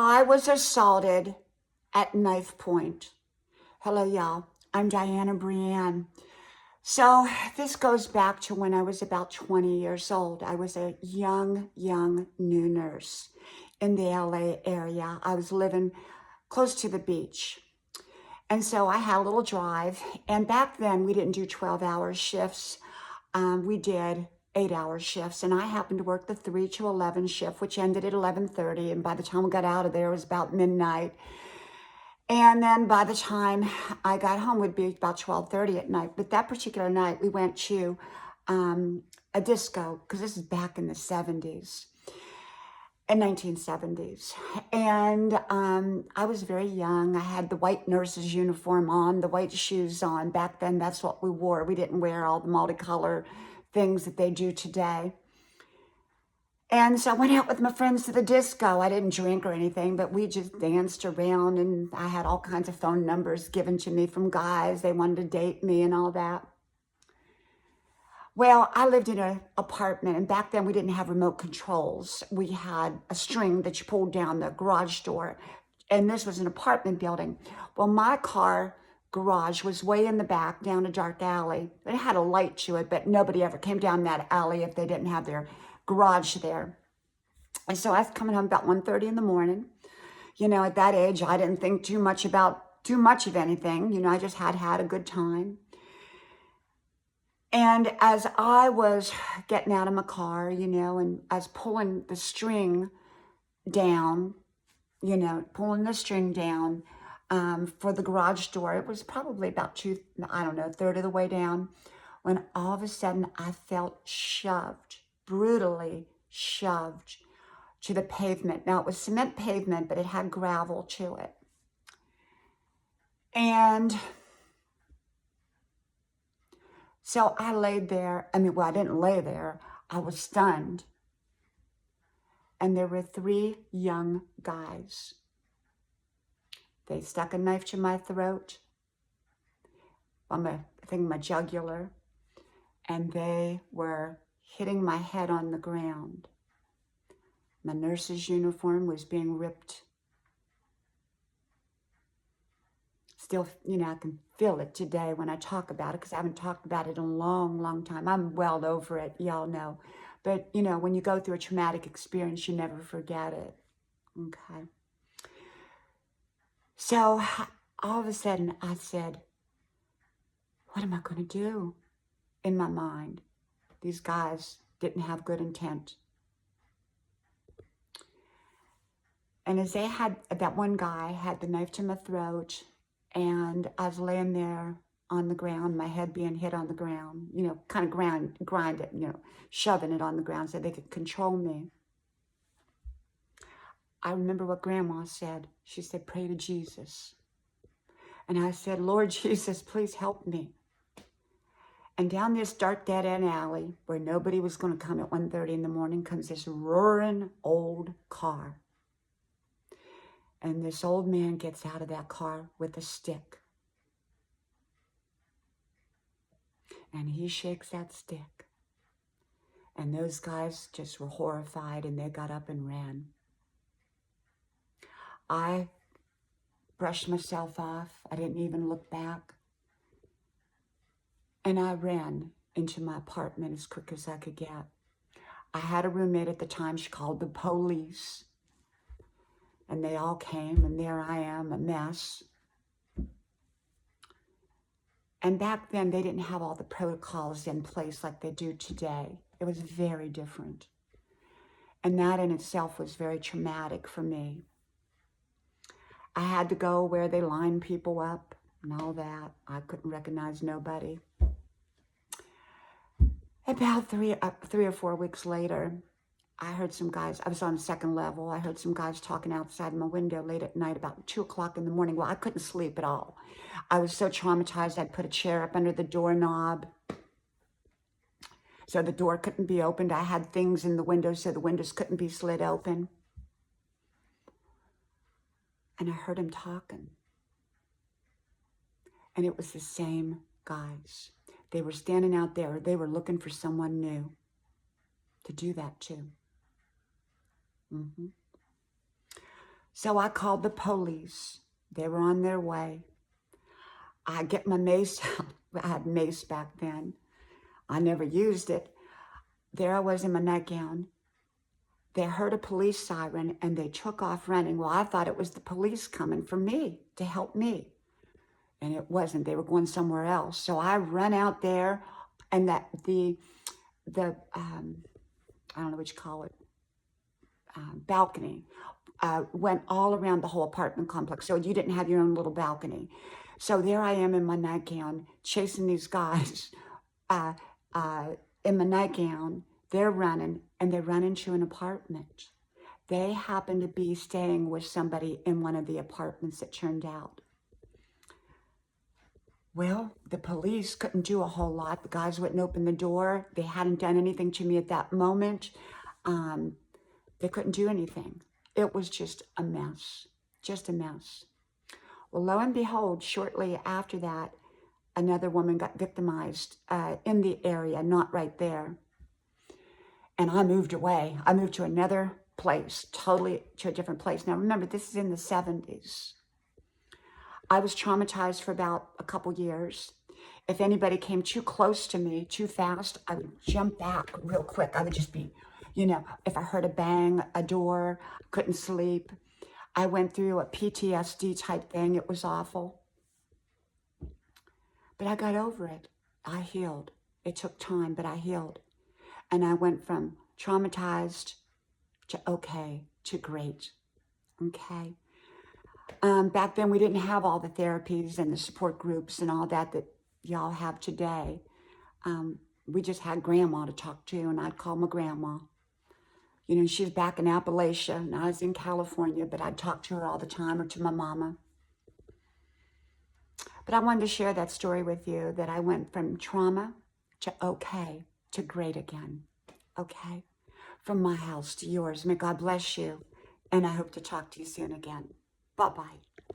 I was assaulted at knife point. Hello, y'all. I'm Diana Brienne. So this goes back to when I was about 20 years old. I was a young new nurse in the LA area. I was living close to the beach. And so I had a little drive. And back then we didn't do 12-hour shifts. We did 8-hour shifts. And I happened to work the 3 to 11 shift, which ended at 11:30. And by the time we got out of there, it was about midnight. And then by the time I got home, it would be about 12:30 at night. But that particular night, we went to a disco, because this is back in the 70s, in 1970s. And I was very young. I had the white nurse's uniform on, the white shoes on. Back then, that's what we wore. We didn't wear all the multicolor things that they do today. And so I went out with my friends to the disco. I didn't drink or anything, but we just danced around, and I had all kinds of phone numbers given to me from guys. They wanted to date me and all that. Well, I lived in an apartment, and back then we didn't have remote controls. We had a string that you pulled down the garage door, and this was an apartment building. Well, my car garage was way in the back, down a dark alley. It had a light to it, but nobody ever came down that alley if they didn't have their garage there. And so I was coming home about 1:30 in the morning. You know, at that age, I didn't think too much of anything. You know, I just had a good time. And as I was getting out of my car, you know, and I was pulling the string down, for the garage door, it was probably about a third of the way down, when all of a sudden I felt shoved, brutally shoved to the pavement. Now, it was cement pavement, but it had gravel to it. And so I laid there. I didn't lay there. I was stunned. And there were 3 young guys. They stuck a knife to my throat, my jugular, and they were hitting my head on the ground. My nurse's uniform was being ripped. Still, I can feel it today when I talk about it, because I haven't talked about it in a long time. I'm well over it, y'all know. But, when you go through a traumatic experience, you never forget it. Okay. So all of a sudden I said, what am I going to do? In my mind, these guys didn't have good intent. And as that one guy had the knife to my throat, and I was laying there on the ground, my head being hit on the ground, kind of grind it, shoving it on the ground so they could control me. I remember what Grandma said. She said, pray to Jesus. And I said, Lord Jesus, please help me. And down this dark dead-end alley, where nobody was going to come at 1:30 in the morning, comes this roaring old car. And this old man gets out of that car with a stick. And he shakes that stick. And those guys just were horrified, and they got up and ran. I brushed myself off. I didn't even look back. And I ran into my apartment as quick as I could get. I had a roommate at the time. She called the police. And they all came, and there I am, a mess. And back then, they didn't have all the protocols in place like they do today. It was very different. And that in itself was very traumatic for me. I had to go where they line people up and all that. I couldn't recognize nobody. About three or 4 weeks later, I heard some guys, I was on the second level, I heard some guys talking outside my window late at night, about 2 o'clock in the morning. Well, I couldn't sleep at all. I was so traumatized, I'd put a chair up under the doorknob so the door couldn't be opened. I had things in the windows so the windows couldn't be slid open. And I heard him talking. And it was the same guys. They were standing out there. They were looking for someone new to do that to. So I called the police. They were on their way. I get my mace out. I had mace back then. I never used it. There I was in my nightgown. They heard a police siren and they took off running. Well, I thought it was the police coming for me to help me. And it wasn't. They were going somewhere else. So I run out there, and the I don't know what you call it, balcony, went all around the whole apartment complex. So you didn't have your own little balcony. So there I am in my nightgown chasing these guys uh, in my nightgown. They're running, and they run into an apartment. They happen to be staying with somebody in one of the apartments, it turned out. Well, the police couldn't do a whole lot. The guys wouldn't open the door. They hadn't done anything to me at that moment. They couldn't do anything. It was just a mess, just a mess. Well, lo and behold, shortly after that, another woman got victimized in the area, not right there. And I moved away. I moved to another place, totally to a different place. Now, remember, this is in the 70s. I was traumatized for about a couple years. If anybody came too close to me too fast, I would jump back real quick. I would just be, if I heard a bang, a door, couldn't sleep. I went through a PTSD type thing. It was awful. But I got over it. I healed. It took time, but I healed. And I went from traumatized to okay to great. Okay. Back then, we didn't have all the therapies and the support groups and all that y'all have today. We just had grandma to talk to, and I'd call my grandma. She's back in Appalachia, and I was in California, but I'd talk to her all the time, or to my mama. But I wanted to share that story with you, that I went from trauma to okay to great again. Okay? From my house to yours. May God bless you, and I hope to talk to you soon again. Bye-bye.